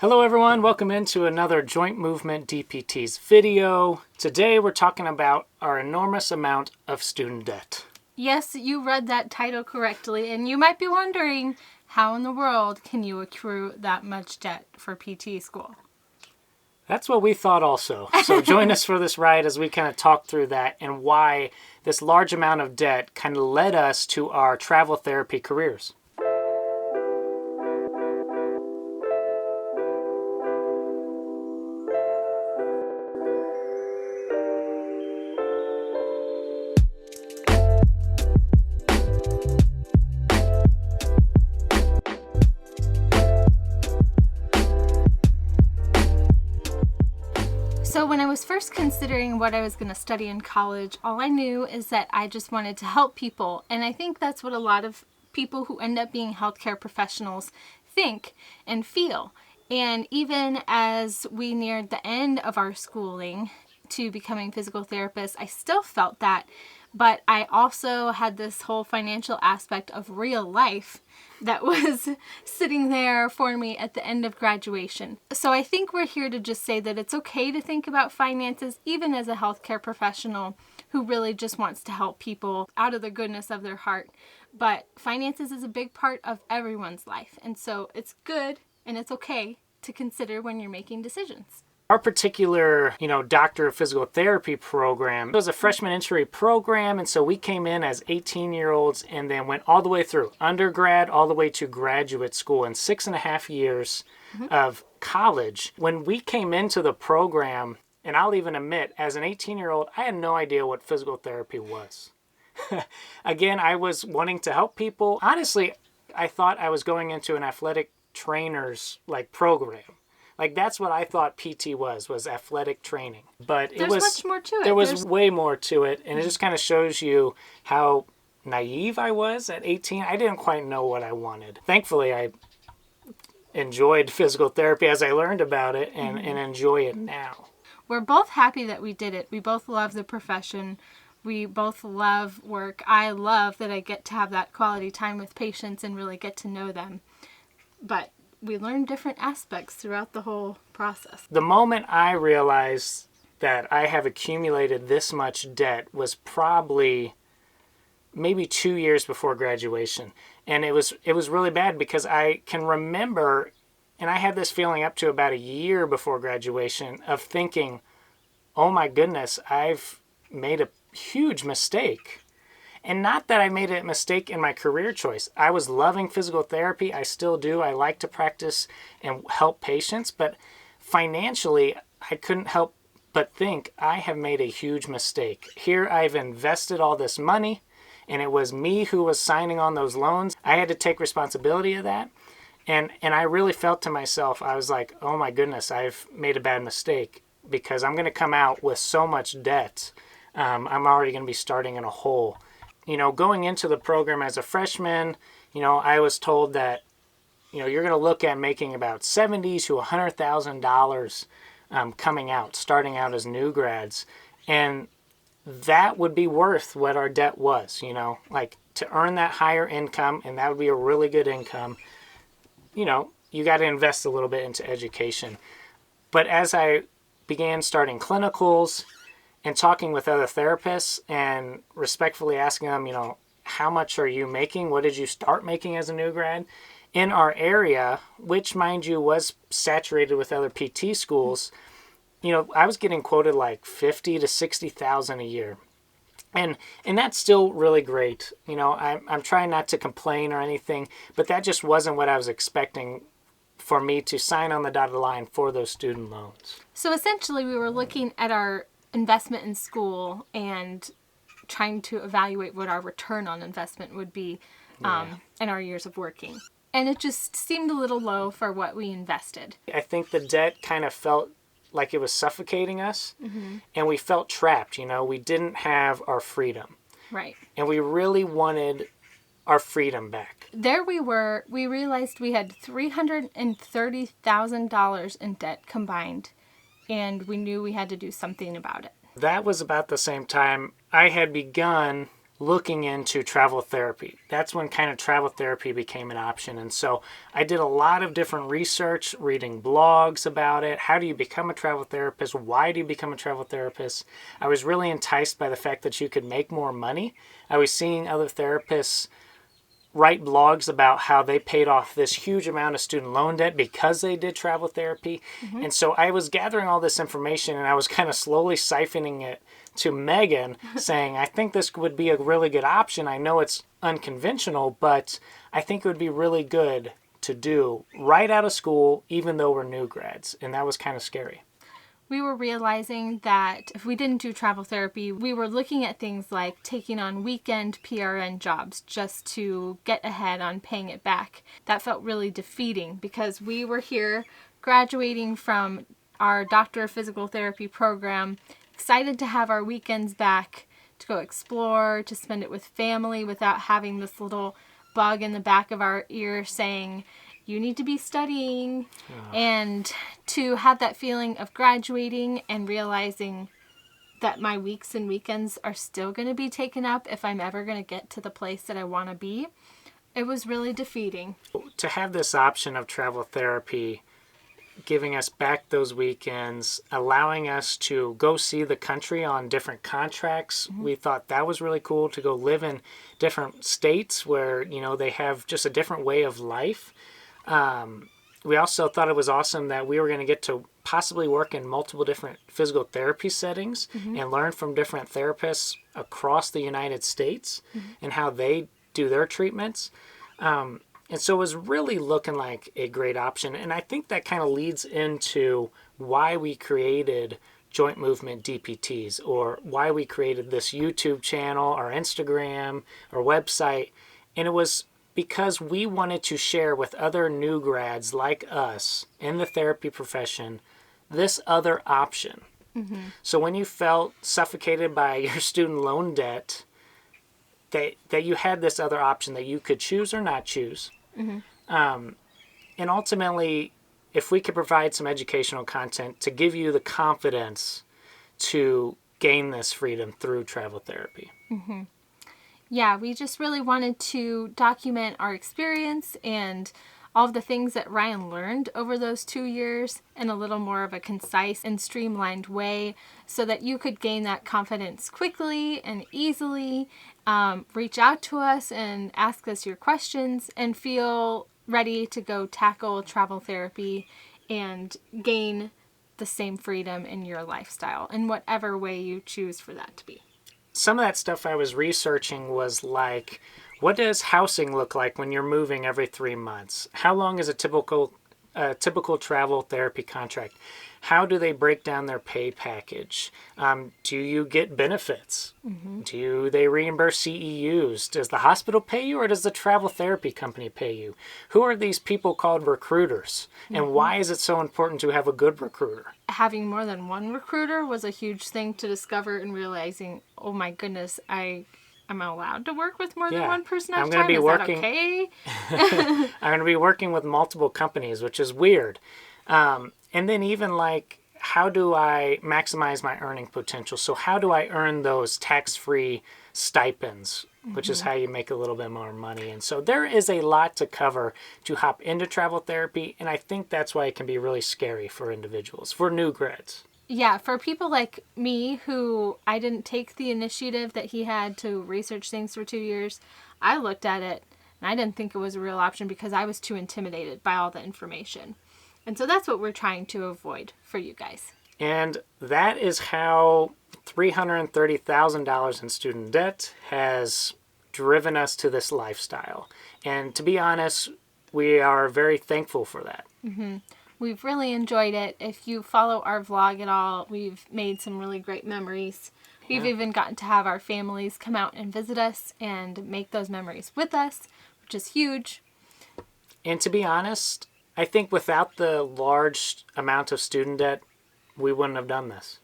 Hello everyone, welcome into another Joint Movement DPT's video. Today we're talking about our enormous amount of student debt. Yes, you read that title correctly, and you might be wondering, how in the world can you accrue that much debt for PT school? That's what we thought also. So join us for this ride as we kind of talk through that and why this large amount of debt kind of led us to our travel therapy careers. So when I was first considering what I was going to study in college, all I knew is that I just wanted to help people. And I think that's what a lot of people who end up being healthcare professionals think and feel. And even as we neared the end of our schooling to becoming physical therapists, I still felt that. But I also had this whole financial aspect of real life that was sitting there for me at the end of graduation. So I think we're here to just say that it's okay to think about finances, even as a healthcare professional who really just wants to help people out of the goodness of their heart. But finances is a big part of everyone's life. And so it's good and it's okay to consider when you're making decisions. Our particular, Doctor of Physical Therapy program was a freshman entry program, and so we came in as 18-year-olds and then went all the way through undergrad, all the way to graduate school in 6.5 years of college. When we came into the program, and I'll even admit, as an 18-year-old, I had no idea what physical therapy was. Again, I was wanting to help people. Honestly, I thought I was going into an athletic trainer's program. That's what I thought PT was athletic training. But There's much more to it. There was way more to it, and it just kind of shows you how naive I was at 18. I didn't quite know what I wanted. Thankfully, I enjoyed physical therapy as I learned about it and enjoy it now. We're both happy that we did it. We both love the profession. We both love work. I love that I get to have that quality time with patients and really get to know them. But we learned different aspects throughout the whole process. The moment I realized that I have accumulated this much debt was probably maybe 2 years before graduation. And it was really bad because I can remember, and I had this feeling up to about a year before graduation of thinking, oh my goodness, I've made a huge mistake. And not that I made a mistake in my career choice. I was loving physical therapy. I still do. I like to practice and help patients. But financially, I couldn't help but think I have made a huge mistake. Here I've invested all this money, and it was me who was signing on those loans. I had to take responsibility of that. And I really felt to myself, I was like, oh my goodness, I've made a bad mistake because I'm going to come out with so much debt. I'm already going to be starting in a hole. Going into the program as a freshman, I was told that, you're going to look at making about $70,000 to $100,000 starting out as new grads. And that would be worth what our debt was, to earn that higher income, and that would be a really good income. You got to invest a little bit into education. But as I began starting clinicals and talking with other therapists and respectfully asking them, how much are you making? What did you start making as a new grad? In our area, which, mind you, was saturated with other PT schools, I was getting quoted like $50,000 to $60,000 a year. And that's still really great. I'm trying not to complain or anything, but that just wasn't what I was expecting for me to sign on the dotted line for those student loans. So essentially, we were looking at our investment in school and trying to evaluate what our return on investment would be in our years of working. And it just seemed a little low for what we invested. I think the debt kind of felt like it was suffocating us, and we felt trapped. We didn't have our freedom. Right. And we really wanted our freedom back. There we were. We realized we had $330,000 in debt combined, and we knew we had to do something about it. That was about the same time I had begun looking into travel therapy. That's when kind of travel therapy became an option. And so I did a lot of different research, reading blogs about it. How do you become a travel therapist? Why do you become a travel therapist? I was really enticed by the fact that you could make more money. I was seeing other therapists write blogs about how they paid off this huge amount of student loan debt because they did travel therapy. And so I was gathering all this information, and I was kind of slowly siphoning it to Megan, saying, I think this would be a really good option. I know it's unconventional, but I think it would be really good to do right out of school, even though we're new grads. And that was kind of scary. We were realizing that if we didn't do travel therapy, we were looking at things like taking on weekend PRN jobs just to get ahead on paying it back. That felt really defeating because we were here graduating from our Doctor of Physical Therapy program, excited to have our weekends back, to go explore, to spend it with family without having this little bug in the back of our ear saying, you need to be studying, and to have that feeling of graduating and realizing that my weeks and weekends are still going to be taken up if I'm ever going to get to the place that I want to be. It was really defeating. To have this option of travel therapy, giving us back those weekends, allowing us to go see the country on different contracts. We thought that was really cool, to go live in different states where, they have just a different way of life. We also thought it was awesome that we were going to get to possibly work in multiple different physical therapy settings and learn from different therapists across the United States and how they do their treatments. And so it was really looking like a great option. And I think that kind of leads into why we created Joint Movement DPTs, or why we created this YouTube channel, our Instagram, our website. And it was because we wanted to share with other new grads like us in the therapy profession this other option. So when you felt suffocated by your student loan debt, that you had this other option that you could choose or not choose. And ultimately, if we could provide some educational content to give you the confidence to gain this freedom through travel therapy. Yeah, we just really wanted to document our experience and all of the things that Ryan learned over those 2 years in a little more of a concise and streamlined way so that you could gain that confidence quickly and easily, reach out to us and ask us your questions and feel ready to go tackle travel therapy and gain the same freedom in your lifestyle in whatever way you choose for that to be. Some of that stuff I was researching was like, what does housing look like when you're moving every 3 months? How long is a typical travel therapy contract? How do they break down their pay package? Do you get benefits? Do they reimburse CEUs? Does the hospital pay you, or does the travel therapy company pay you? Who are these people called recruiters? And why is it so important to have a good recruiter? Having more than one recruiter was a huge thing to discover, and realizing, oh my goodness, I'm allowed to work with more than one person at a time? Is that okay? I'm going to be working with multiple companies, which is weird. And then even like, how do I maximize my earning potential? So how do I earn those tax-free stipends, which is how you make a little bit more money? And so there is a lot to cover to hop into travel therapy. And I think that's why it can be really scary for individuals, for new grads. Yeah, for people like me who I didn't take the initiative that he had to research things for 2 years, I looked at it and I didn't think it was a real option because I was too intimidated by all the information. And so that's what we're trying to avoid for you guys. And that is how $330,000 in student debt has driven us to this lifestyle. And to be honest, we are very thankful for that. We've really enjoyed it. If you follow our vlog at all, we've made some really great memories. We've even gotten to have our families come out and visit us and make those memories with us, which is huge. And to be honest, I think without the large amount of student debt, we wouldn't have done this.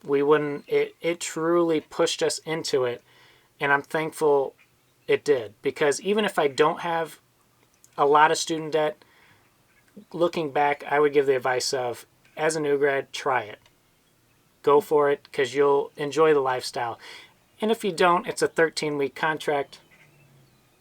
We wouldn't. It truly pushed us into it, and I'm thankful it did. Because even if I don't have a lot of student debt, looking back, I would give the advice of, as a new grad, try it. Go for it, because you'll enjoy the lifestyle. And if you don't, it's a 13-week contract.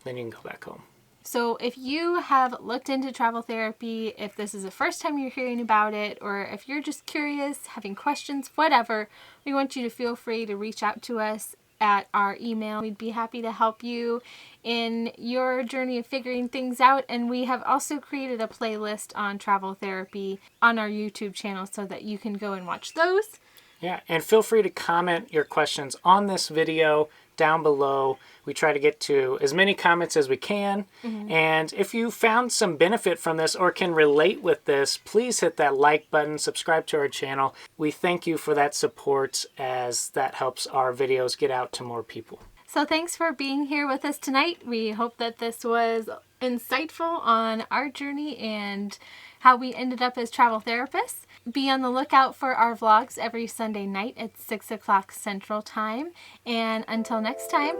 Then you can go back home. So if you have looked into travel therapy, if this is the first time you're hearing about it, or if you're just curious, having questions, whatever, we want you to feel free to reach out to us at our email. We'd be happy to help you in your journey of figuring things out. And we have also created a playlist on travel therapy on our YouTube channel so that you can go and watch those. Yeah, and feel free to comment your questions on this video down below. We try to get to as many comments as we can. And if you found some benefit from this or can relate with this, please hit that like button, subscribe to our channel. We thank you for that support, as that helps our videos get out to more people. So thanks for being here with us tonight. We hope that this was insightful on our journey and how we ended up as travel therapists. Be on the lookout for our vlogs every Sunday night at 6 o'clock Central Time. And until next time,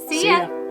see ya!